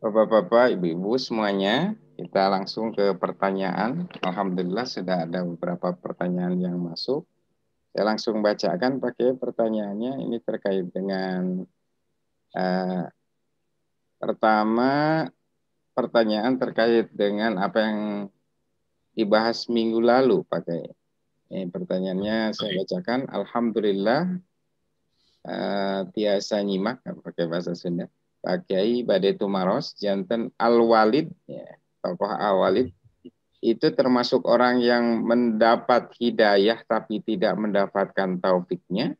Bapak-bapak, ibu-ibu semuanya, kita langsung ke pertanyaan. Alhamdulillah sudah ada beberapa pertanyaan yang masuk. Saya langsung bacakan pakai pertanyaannya. Ini terkait dengan pertama, pertanyaan terkait dengan apa yang dibahas minggu lalu pakai. Ini pertanyaannya saya bacakan. Alhamdulillah tiasa nyimak pakai bahasa Sunda. Pak Kiai Bade Tumaros, janten Al-Walid, ya, tokoh Al-Walid, itu termasuk orang yang mendapat hidayah tapi tidak mendapatkan taufiknya,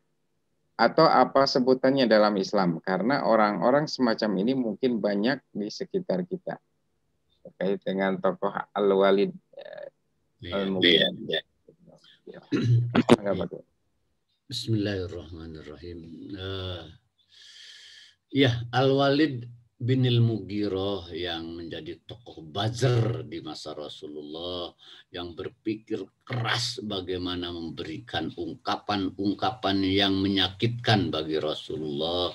atau apa sebutannya dalam Islam? Karena orang-orang semacam ini mungkin banyak di sekitar kita. Terkait dengan tokoh Al-Walid Al-Mughirah. Bismillahirrahmanirrahim. Ya, Al-Walid bin Al-Mughirah yang menjadi tokoh buzzer di masa Rasulullah, yang berpikir keras bagaimana memberikan ungkapan-ungkapan yang menyakitkan bagi Rasulullah.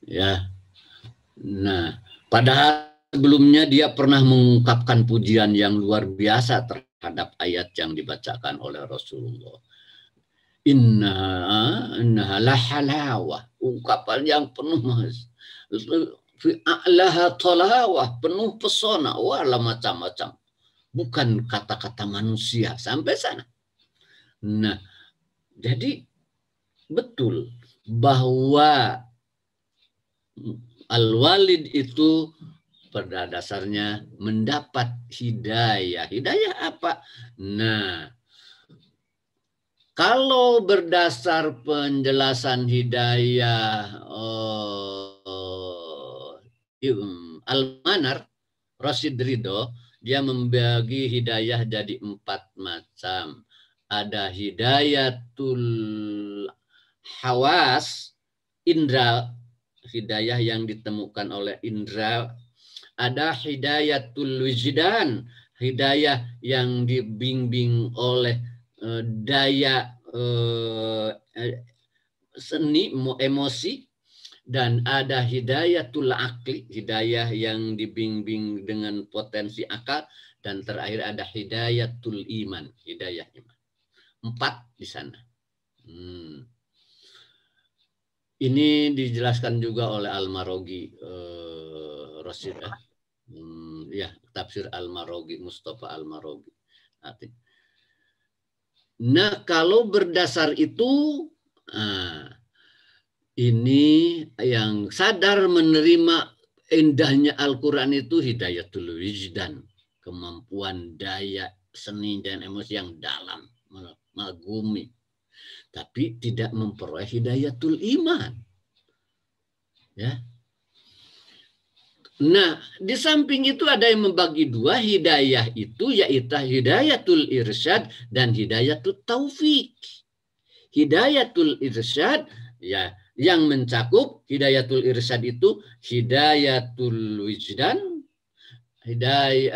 Ya. Nah, padahal sebelumnya dia pernah mengungkapkan pujian yang luar biasa terhadap ayat yang dibacakan oleh Rasulullah. Inna la halawah, ungkapan yang penuh fi a'laha talawah, penuh pesona, wala macam-macam, bukan kata-kata manusia sampai sana. Nah, jadi betul bahwa Al-Walid itu pada dasarnya mendapat hidayah. Hidayah apa? Nah, kalau berdasar penjelasan hidayah Al-Manar, Rasid Ridho, dia membagi hidayah jadi 4 macam. Ada hidayatul hawas, indra, hidayah yang ditemukan oleh indra. Ada hidayatul wijdan, hidayah yang dibimbing oleh daya seni, emosi. Dan ada hidayatul akli, hidayah yang dibimbing dengan potensi akal. Dan terakhir ada hidayatul iman, hidayah iman. 4 di sana. Ini dijelaskan juga oleh Al-Marogi, Rasid, ya, tafsir Al-Marogi, Mustafa Al-Marogi. Nah, kalau berdasar itu, ini yang sadar menerima indahnya Al-Quran itu hidayatul wijdan, kemampuan daya seni dan emosi yang dalam, mengagumi, tapi tidak memperoleh hidayatul iman. Ya. Nah, di samping itu ada yang membagi 2 hidayah itu, yaitu hidayatul irsyad dan hidayatul taufik. Hidayatul irsyad, ya, yang mencakup hidayatul irsyad itu hidayatul wijdan, hidayatul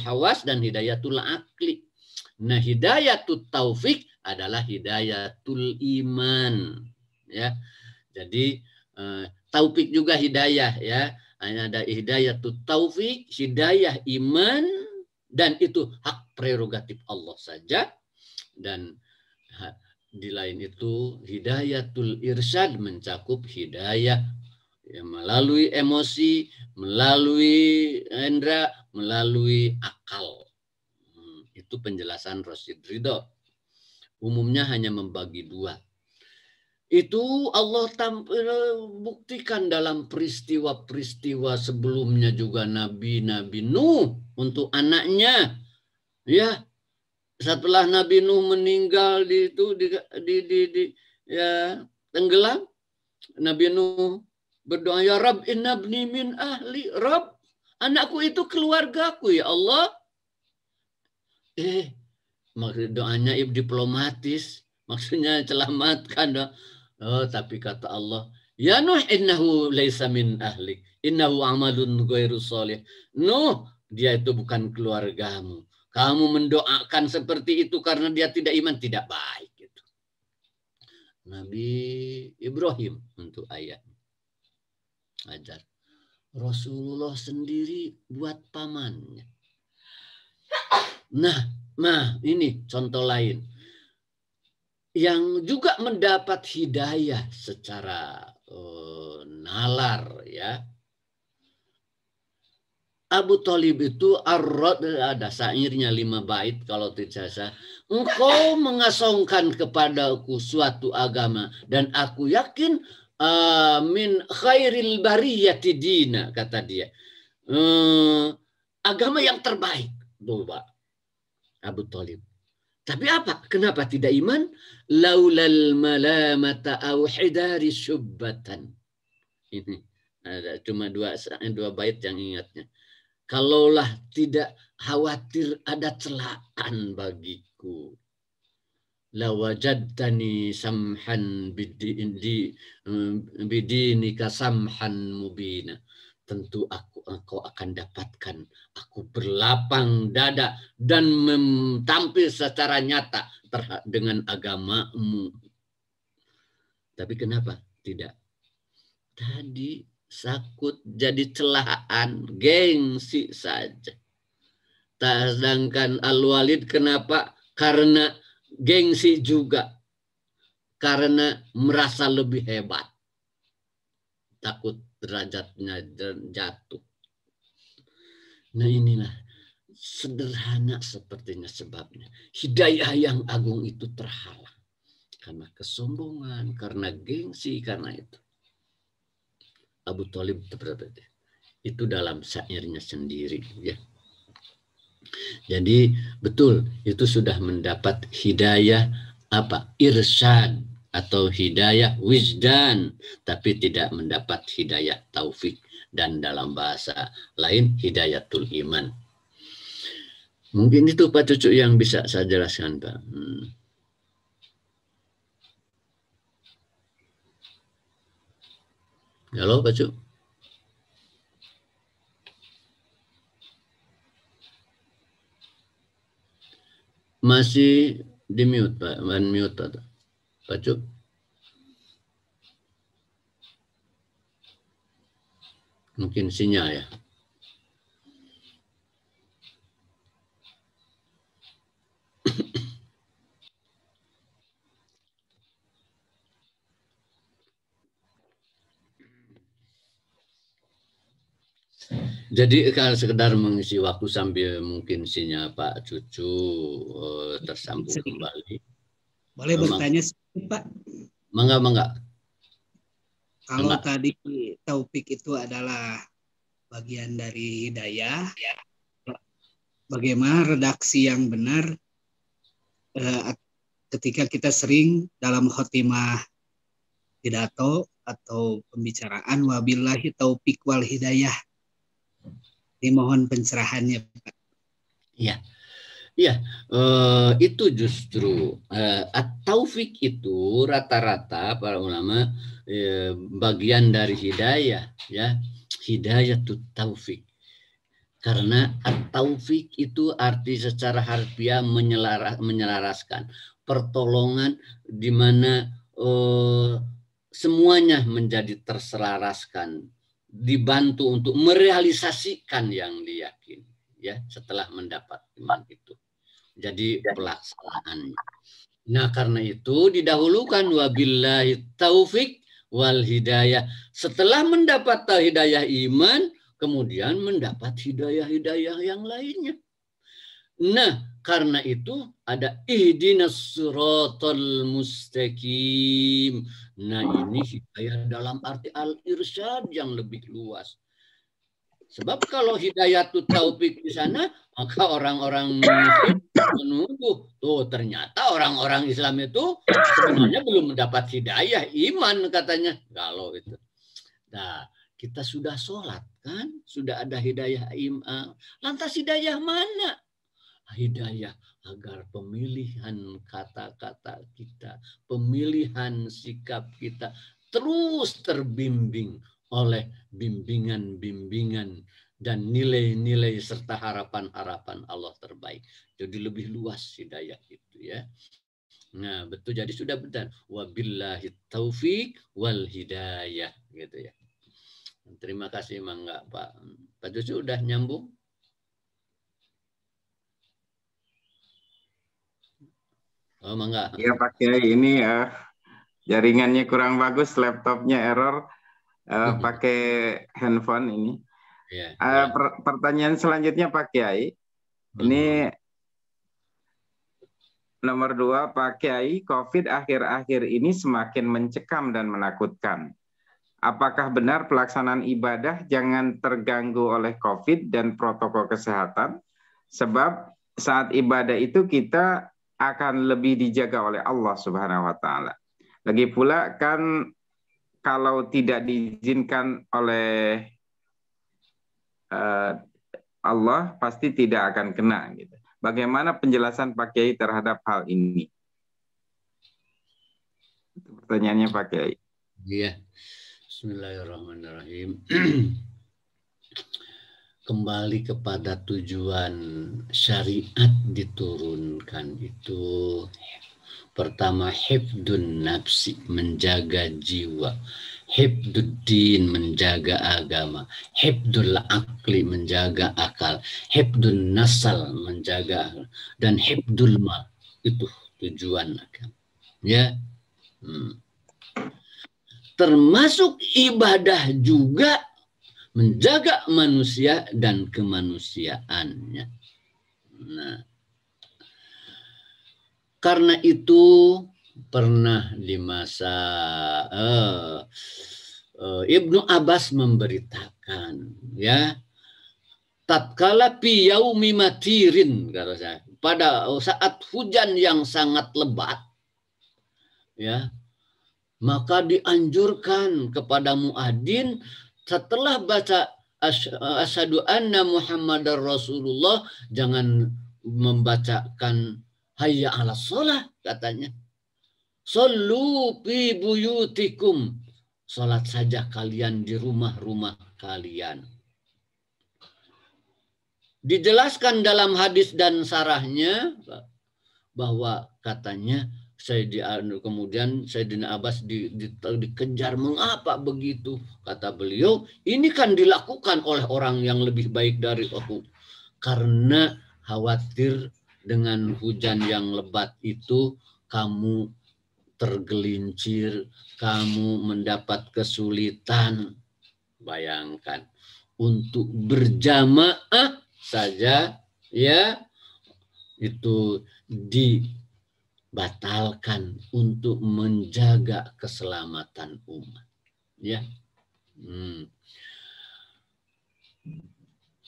hawas dan hidayatul akli. Nah, hidayatul taufik adalah hidayatul iman, ya. Jadi taufik juga hidayah, ya. Ada hidayatul taufik, hidayah iman, dan itu hak prerogatif Allah saja. Dan di lain itu hidayatul irsyad mencakup hidayah ya, melalui emosi, melalui indra, melalui akal. Itu penjelasan Rasid Ridho. Umumnya hanya membagi 2. Itu Allah buktikan dalam peristiwa-peristiwa sebelumnya juga Nabi Nuh untuk anaknya, ya. Setelah Nabi Nuh meninggal ya, tenggelam, Nabi Nuh berdoa, ya Rabb innabni min ahli, Rabb, anakku itu keluargaku ya Allah. Maksud doanya diplomatis, maksudnya selamatkan. Oh, tapi kata Allah, ya Nuh innahu laisa min ahlik, innahu amalun ghairu sholih. Nuh, dia itu bukan keluargamu. Kamu mendoakan seperti itu karena dia tidak iman, tidak baik. Gitu. Nabi Ibrahim untuk ayahnya. Ajar. Rasulullah sendiri buat pamannya. Nah, ini contoh lain. Yang juga mendapat hidayah secara nalar ya. Abu Thalib itu ada syairnya 5 bait kalau tidak salah. Engkau mengasongkan kepadaku suatu agama dan aku yakin min khairil bariyati dina, kata dia. Agama yang terbaik, tuh Pak Abu Thalib. Tapi apa? Kenapa tidak iman? Laulal malamata au hidari syubbatan. Ini ada cuma dua bait yang ingatnya. Kalaulah tidak khawatir ada celaan bagiku, lawajadtani samhan bidinika samhan mubina. Tentu engkau akan dapatkan aku berlapang dada dan tampil secara nyata dengan agamamu. Tapi kenapa tidak? Tadi sakut jadi celaan, gengsi saja. Sedangkan Al-Walid kenapa? Karena gengsi juga. Karena merasa lebih hebat. Takut derajatnya jatuh. Nah inilah sederhana sepertinya sebabnya. Hidayah yang agung itu terhalang. Karena kesombongan, karena gengsi, karena itu. Abu Thalib itu dalam syairnya sendiri ya. Jadi betul itu sudah mendapat hidayah apa? Irsyad atau hidayah wijdan, tapi tidak mendapat hidayah taufik dan dalam bahasa lain hidayatul iman. Mungkin itu Pak Cucu yang bisa saya jelaskan Pak. Halo Pak Cucu. Masih di mute Pak, unmute Pak. Pak Cucu. Mungkin sinyal ya. Jadi kalau sekedar mengisi waktu sambil mungkin sinyal Pak Cucu tersambung kembali. Boleh bertanya sedikit Pak? Mangga. Kalau tadi taufik itu adalah bagian dari hidayah, bagaimana redaksi yang benar ketika kita sering dalam khotimah pidato atau pembicaraan wabillahi taufik wal hidayah. Dimohon pencerahannya Pak. Iya. Iya, itu justru at-taufik itu rata-rata para ulama bagian dari hidayah ya, hidayatut taufik. Karena at-taufik itu arti secara harfiah menyelaraskan, pertolongan di mana semuanya menjadi terselaraskan, dibantu untuk merealisasikan yang diyakini ya setelah mendapat iman itu. Jadi pelaksanaannya. Nah karena itu didahulukan wabillahi taufik wal hidayah. Setelah mendapat hidayah iman, kemudian mendapat hidayah-hidayah yang lainnya. Nah karena itu ada ihdinas siratal mustaqim. Nah ini hidayah dalam arti al-irsyad yang lebih luas. Sebab kalau hidayatut taufik di sana, maka orang-orang muslim menuduh, tuh ternyata orang-orang Islam itu sebenarnya belum mendapat hidayah iman katanya. Kalau itu. Nah, kita sudah sholat kan, sudah ada hidayah iman. Lantas hidayah mana? Hidayah agar pemilihan kata-kata kita, pemilihan sikap kita terus terbimbing oleh bimbingan-bimbingan dan nilai-nilai serta harapan-harapan Allah terbaik. Jadi lebih luas hidayah itu ya. Nah, betul. Jadi sudah benar. Wabillahi taufiq wal hidayah gitu ya. Terima kasih Mangga Pak. Pak Cucu udah nyambung? Oh, Mangga. Iya Pak Kiai, ini jaringannya kurang bagus, laptopnya error, pakai handphone ini. Ya, Pertanyaan selanjutnya Pak Kiai, ini nomor 2, Pak Kiai, COVID akhir-akhir ini semakin mencekam dan menakutkan. Apakah benar pelaksanaan ibadah jangan terganggu oleh COVID dan protokol kesehatan? Sebab saat ibadah itu kita akan lebih dijaga oleh Allah Subhanahu wa taala. Lagi pula kan kalau tidak diizinkan oleh Allah pasti tidak akan kena gitu. Bagaimana penjelasan Pak Kiai terhadap hal ini? Pertanyaannya Pak Kiai. Iya. Bismillahirrahmanirrahim. Kembali kepada tujuan syariat diturunkan itu, pertama hifdun nafsi, menjaga jiwa, hifduddin, menjaga agama, hifdul akli, menjaga akal, hifdun nasal, menjaga, dan hifdul mal, itu tujuan agama. Ya. Termasuk ibadah juga menjaga manusia dan kemanusiaannya. Nah, karena itu pernah di masa Ibnu Abbas memberitakan, ya, tatkala fi yaumi matirin, kata saya, pada saat hujan yang sangat lebat, ya, maka dianjurkan kepada muadzin setelah baca asyhadu anna Muhammadar Rasulullah jangan membacakan hayya 'alas shalah, katanya. Shollu fi buyutikum. Salat saja kalian di rumah-rumah kalian. Dijelaskan dalam hadis dan sarahnya bahwa katanya kemudian Sayyidina Abbas dikejar, mengapa begitu? Kata beliau, ini kan dilakukan oleh orang yang lebih baik dari aku. Karena khawatir dengan hujan yang lebat itu kamu tergelincir, kamu mendapat kesulitan. Bayangkan, untuk berjamaah saja, ya, itu dibatalkan untuk menjaga keselamatan umat, ya.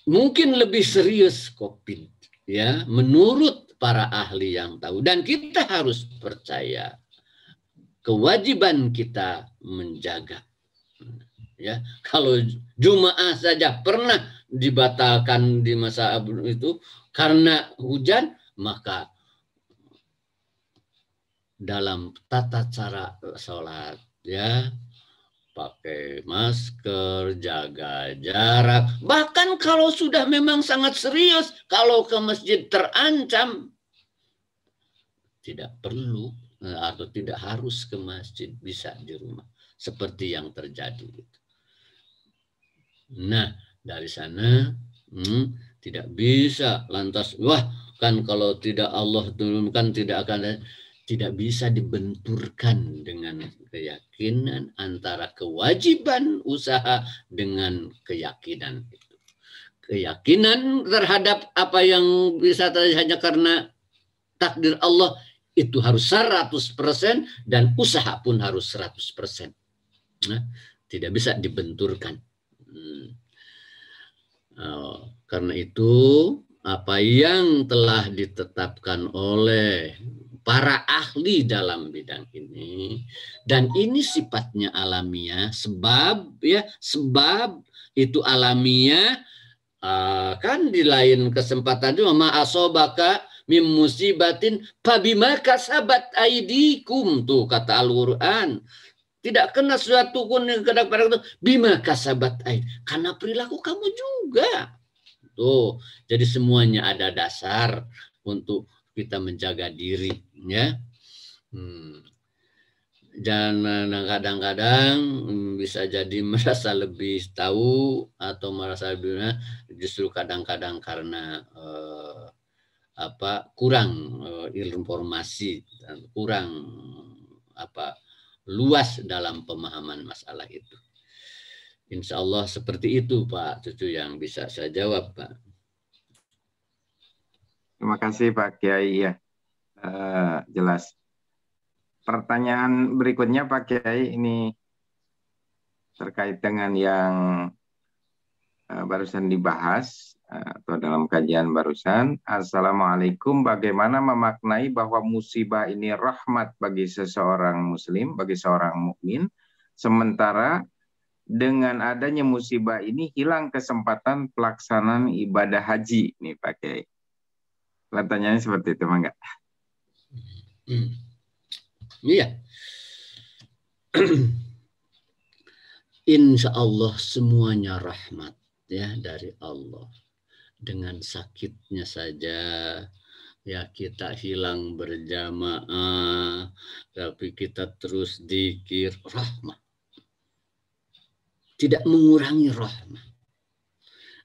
Mungkin lebih serius COVID, ya, menurut para ahli yang tahu, dan kita harus percaya kewajiban kita menjaga, ya. Kalau Jumaah saja pernah dibatalkan di masa itu karena hujan, maka dalam tata cara sholat, ya, pakai masker, jaga jarak. Bahkan kalau sudah memang sangat serius, kalau ke masjid terancam, tidak perlu atau tidak harus ke masjid, bisa di rumah, seperti yang terjadi. Nah, dari sana tidak bisa lantas, wah, kan kalau tidak Allah turunkan tidak akan, tidak bisa dibenturkan dengan keyakinan antara kewajiban usaha dengan keyakinan itu. Keyakinan terhadap apa yang bisa terjadi hanya karena takdir Allah itu harus 100% dan usaha pun harus 100%. Nah, tidak bisa dibenturkan. Karena itu apa yang telah ditetapkan oleh para ahli dalam bidang ini, dan ini sifatnya alamiah, sebab, ya, sebab itu alamiah, kan di lain kesempatan juga ma asobaka mim musibatin fabima kasabat aidikum, tuh kata Al-Qur'an. Tidak kena suatu pun yang kena pada itu bima kasabat aid, karena perilaku kamu juga. Tuh, jadi semuanya ada dasar untuk kita menjaga diri, ya. Dan kadang-kadang bisa jadi merasa lebih tahu atau merasa lebih, justru kadang-kadang karena kurang informasi dan kurang luas dalam pemahaman masalah itu. Insya Allah seperti itu Pak Cucu yang bisa saya jawab Pak. Terima kasih Pak Kiai ya, jelas. Pertanyaan berikutnya Pak Kiai ini terkait dengan yang barusan dibahas atau dalam kajian barusan. Assalamualaikum, bagaimana memaknai bahwa musibah ini rahmat bagi seseorang muslim, bagi seorang mukmin, sementara dengan adanya musibah ini hilang kesempatan pelaksanaan ibadah haji nih Pak Kiai. Pertanyaannya seperti itu, Mangga. Iya. Insya Allah semuanya rahmat ya dari Allah. Dengan sakitnya saja ya kita hilang berjamaah, tapi kita terus dzikir, rahmat. Tidak mengurangi rahmat.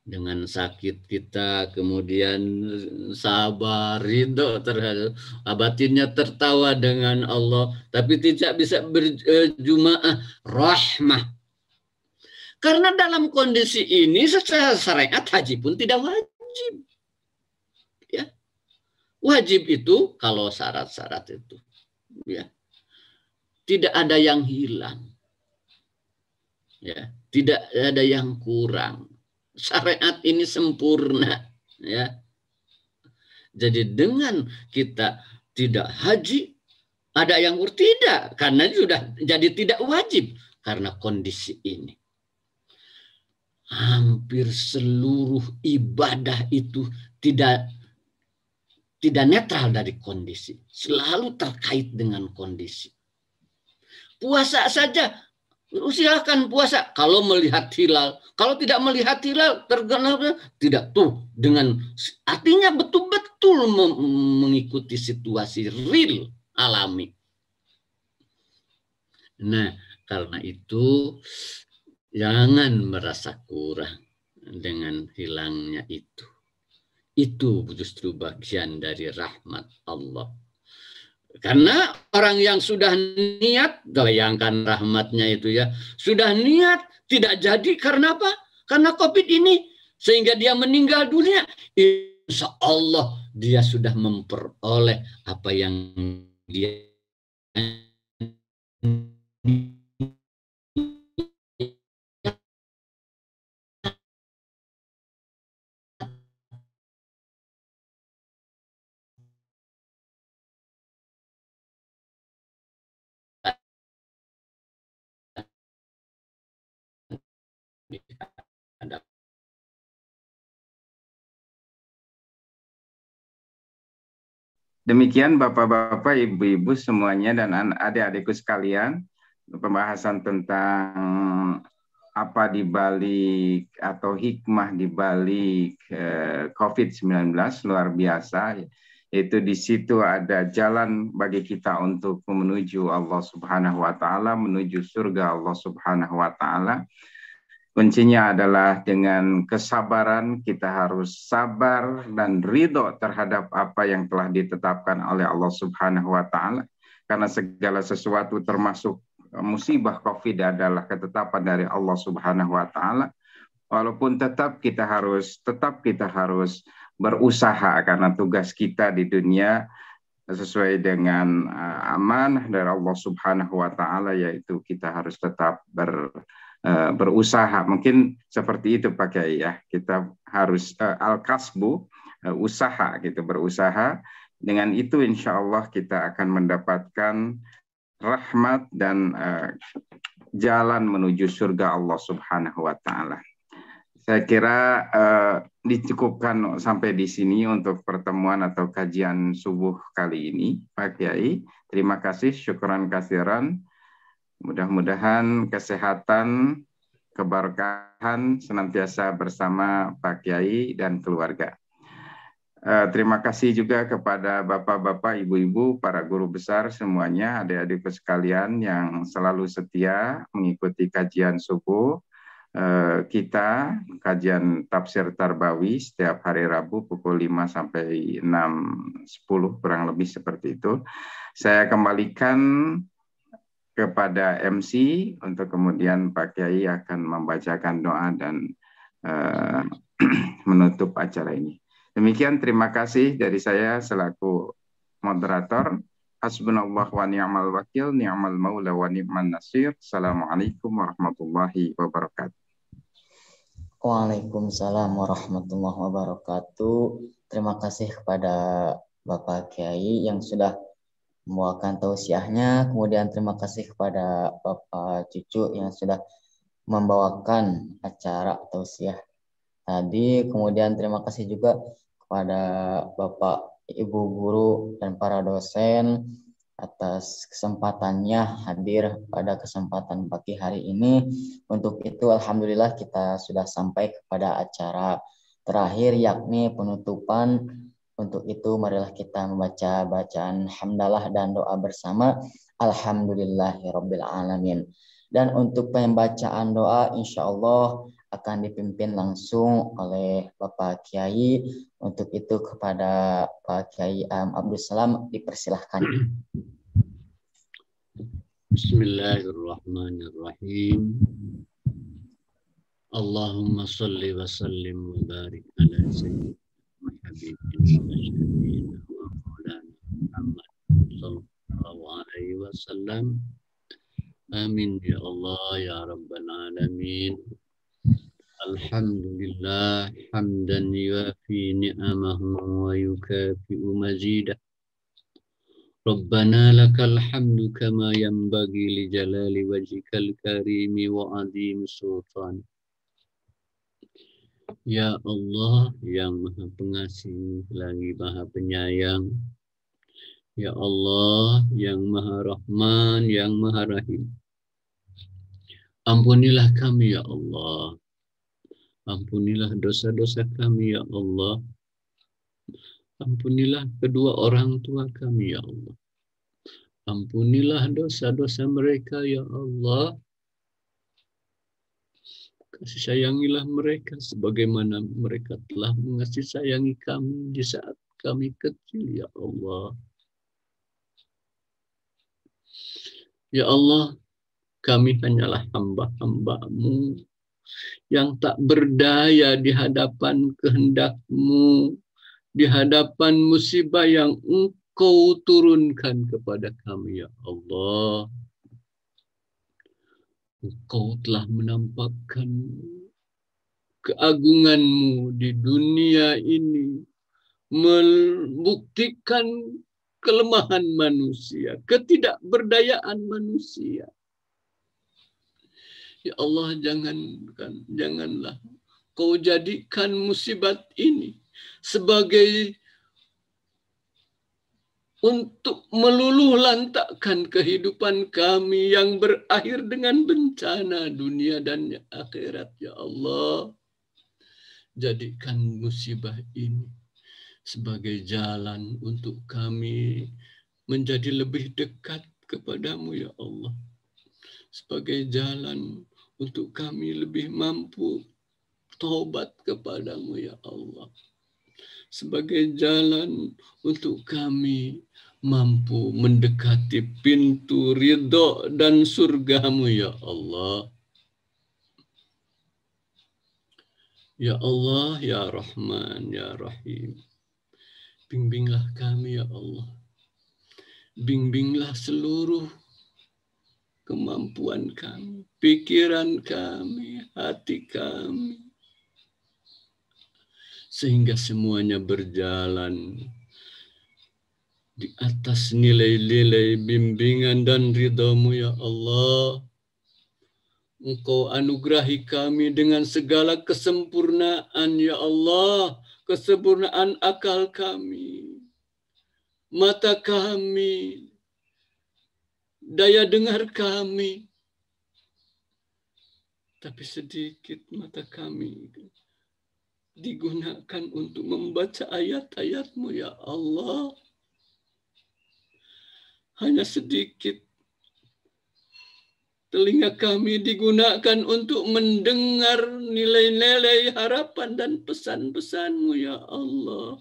Dengan sakit kita kemudian sabar, ridho terhadap batinnya, tertawa dengan Allah, tapi tidak bisa berjumaah, rahmah. Karena dalam kondisi ini secara syariat haji pun tidak wajib. Ya. Wajib itu kalau syarat-syarat itu ya. Tidak ada yang hilang. Ya, tidak ada yang kurang. Syariat ini sempurna ya. Jadi dengan kita tidak haji, ada yang tidak karena sudah jadi tidak wajib karena kondisi ini. Hampir seluruh ibadah itu tidak netral dari kondisi, selalu terkait dengan kondisi. Puasa saja, silakan puasa kalau melihat hilal. Kalau tidak melihat hilal, tergenap tidak tuh dengan artinya betul-betul mengikuti situasi real alami. Nah, karena itu jangan merasa kurang dengan hilangnya itu. Itu justru bagian dari rahmat Allah. Karena orang yang sudah niat, bayangkan rahmatnya itu ya, sudah niat tidak jadi karena apa? Karena COVID ini, sehingga dia meninggal dunia. Insya Allah dia sudah memperoleh apa yang dia ada. Demikian Bapak-Bapak, Ibu-Ibu semuanya dan adik-adikku sekalian, pembahasan tentang apa dibalik atau hikmah dibalik COVID-19 luar biasa. Itu di situ ada jalan bagi kita untuk menuju Allah Subhanahu wa taala, menuju surga Allah Subhanahu wa taala. Kuncinya adalah dengan kesabaran, kita harus sabar dan ridho terhadap apa yang telah ditetapkan oleh Allah Subhanahu wa taala. Karena segala sesuatu termasuk musibah COVID adalah ketetapan dari Allah Subhanahu wa taala. Walaupun tetap kita harus berusaha karena tugas kita di dunia sesuai dengan amanah dari Allah Subhanahu wa taala, yaitu kita harus tetap berusaha. Mungkin seperti itu Pak Kiai ya. Kita harus al-kasbu, usaha gitu, berusaha. Dengan itu insya Allah kita akan mendapatkan rahmat dan jalan menuju surga Allah Subhanahu wa taala. Saya kira dicukupkan sampai di sini untuk pertemuan atau kajian subuh kali ini Pak Kiai. Terima kasih, syukran kasiran. Mudah-mudahan kesehatan, keberkahan senantiasa bersama Pak Kiai dan keluarga. Terima kasih juga kepada bapak-bapak, ibu-ibu, para guru besar semuanya, adik-adikku sekalian yang selalu setia mengikuti kajian subuh kita, kajian tafsir Tarbawi setiap hari Rabu pukul 5 sampai 6.10 kurang lebih seperti itu. Saya kembalikan kepada MC untuk kemudian Pak Kiai akan membacakan doa dan menutup acara ini. Demikian, terima kasih dari saya selaku moderator. Hasbunallah wa ni'mal wakil, ni'mal maula wa ni'man nasir. Assalamualaikum warahmatullahi wabarakatuh. Waalaikumsalam warahmatullahi wabarakatuh. Terima kasih kepada Bapak Kiai yang sudah membawakan tausiahnya. Kemudian terima kasih kepada Bapak Cucu yang sudah membawakan acara tausiah tadi. Kemudian terima kasih juga kepada Bapak Ibu Guru dan para dosen atas kesempatannya hadir pada kesempatan pagi hari ini. Untuk itu alhamdulillah kita sudah sampai kepada acara terakhir yakni penutupan. Untuk itu marilah kita membaca bacaan hamdalah dan doa bersama. Alhamdulillahirabbil alamin. Dan untuk pembacaan doa insyaallah akan dipimpin langsung oleh Bapak Kiai. Untuk itu kepada Pak Kiai Abdul Salam dipersilahkan. Bismillahirrahmanirrahim. Allahumma salli wa sallim wa barik ala sayyidina wa habibina wa syafiina wa maulana Muhammad sallallahu alaihi wasallam. Amin ya Allah ya rabbal alamin. Alhamdulillah hamdan yuafi ni'amahu wa yukafi'u mazidah. Rabbana lakal hamdu kama yanbaghi li jalali wajhikal karimi wa azim sultan. Ya Allah yang Maha Pengasih lagi Maha Penyayang. Ya Allah yang Maha Rahman, yang Maha Rahim. Ampunilah kami ya Allah. Ampunilah dosa-dosa kami ya Allah. Ampunilah kedua orang tua kami ya Allah. Ampunilah dosa-dosa mereka ya Allah. Kasih sayangilah mereka sebagaimana mereka telah mengasihi sayangi kami di saat kami kecil ya Allah. Ya Allah, kami hanyalah hamba-hamba-Mu yang tak berdaya di hadapan kehendak-Mu, di hadapan musibah yang Engkau turunkan kepada kami, ya Allah. Engkau telah menampakkan keagungan-Mu di dunia ini, membuktikan kelemahan manusia, ketidakberdayaan manusia. Ya Allah, janganlah Kau jadikan musibat ini sebagai untuk meluluh lantakkan kehidupan kami yang berakhir dengan bencana dunia dan akhirat. Ya Allah, jadikan musibah ini sebagai jalan untuk kami menjadi lebih dekat kepadamu ya Allah. Sebagai jalan untuk kami lebih mampu taubat kepadamu ya Allah. Sebagai jalan untuk kami mampu mendekati pintu ridho dan surgamu ya Allah. Ya Allah, ya Rahman, ya Rahim. Bimbinglah kami ya Allah. Bimbinglah seluruh kemampuan kami, pikiran kami, hati kami. Sehingga semuanya berjalan di atas nilai-nilai bimbingan dan ridha-Mu ya Allah. Engkau anugerahi kami dengan segala kesempurnaan ya Allah. Kesempurnaan akal kami, mata kami, daya dengar kami. Tapi sedikit mata kami digunakan untuk membaca ayat-ayat-Mu ya Allah. Hanya sedikit telinga kami digunakan untuk mendengar nilai-nilai harapan dan pesan-pesan-Mu ya Allah.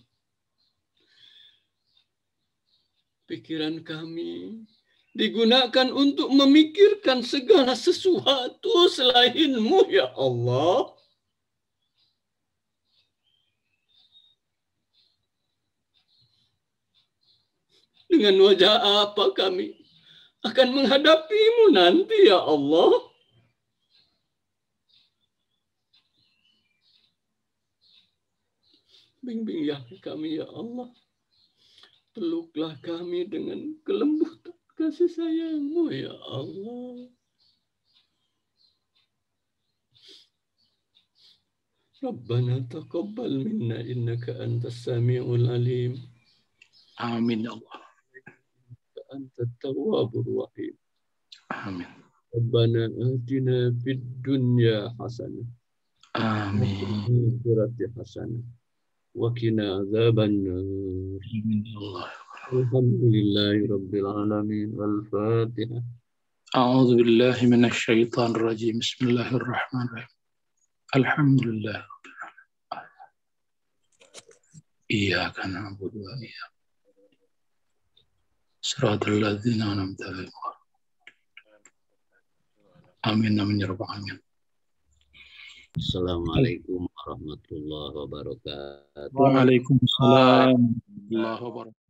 Pikiran kami digunakan untuk memikirkan segala sesuatu selain-Mu ya Allah. Dengan wajah apa kami akan menghadapi-Mu nanti ya Allah? Bimbing ya kami ya Allah. Peluklah kami dengan kelembutan kasih sayang-Mu ya Allah. Rabbana taqabbal minna innaka antas samiul alim. Amin ya Allah. Anta tawwabur rahim. Amin. Rabbana atina fid dunya hasanah. Amin. Akhirati hasanah. Wa qina adzabannar. Amin ya Allah. Alhamdulillahi rabbil alamin. Al-Fatihah. A'udzu billahi minasy syaithanir rajim. Bismillahirrahmanirrahim. Alhamdulillah. Iyyaka na'budu wa iyyaka Siratal ladzina an'amta 'alaihim. Amin amin ya rabbal alamin. Assalamualaikum warahmatullahi wabarakatuh. Waalaikumsalam warahmatullahi wabarakatuh.